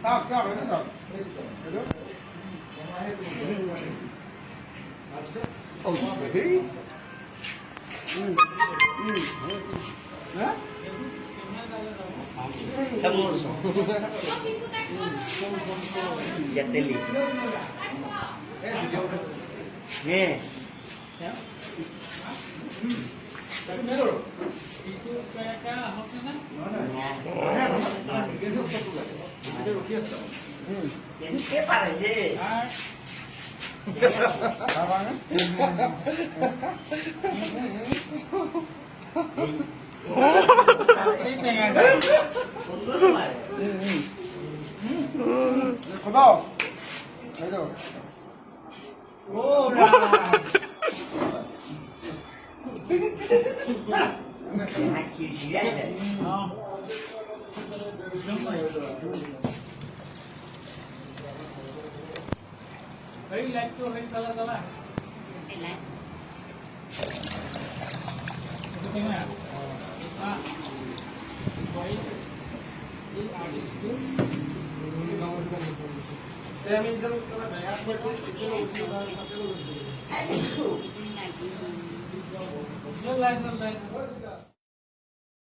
Tao tao đấy rồi. Ôi đấy. Hả? Samoso. Jateli. Nih. Itu kayak hotelnya? Jadi siapa aja? Abangnya? Ini yang ada. Kodok. Ayo. Oh, dah. Haji dia aja. Oh. Hey, light tu, hey, kalah. Itu tengah. Ah. Koi. Ini ada itu. Saya minta kalau bayar itu. Yang lain.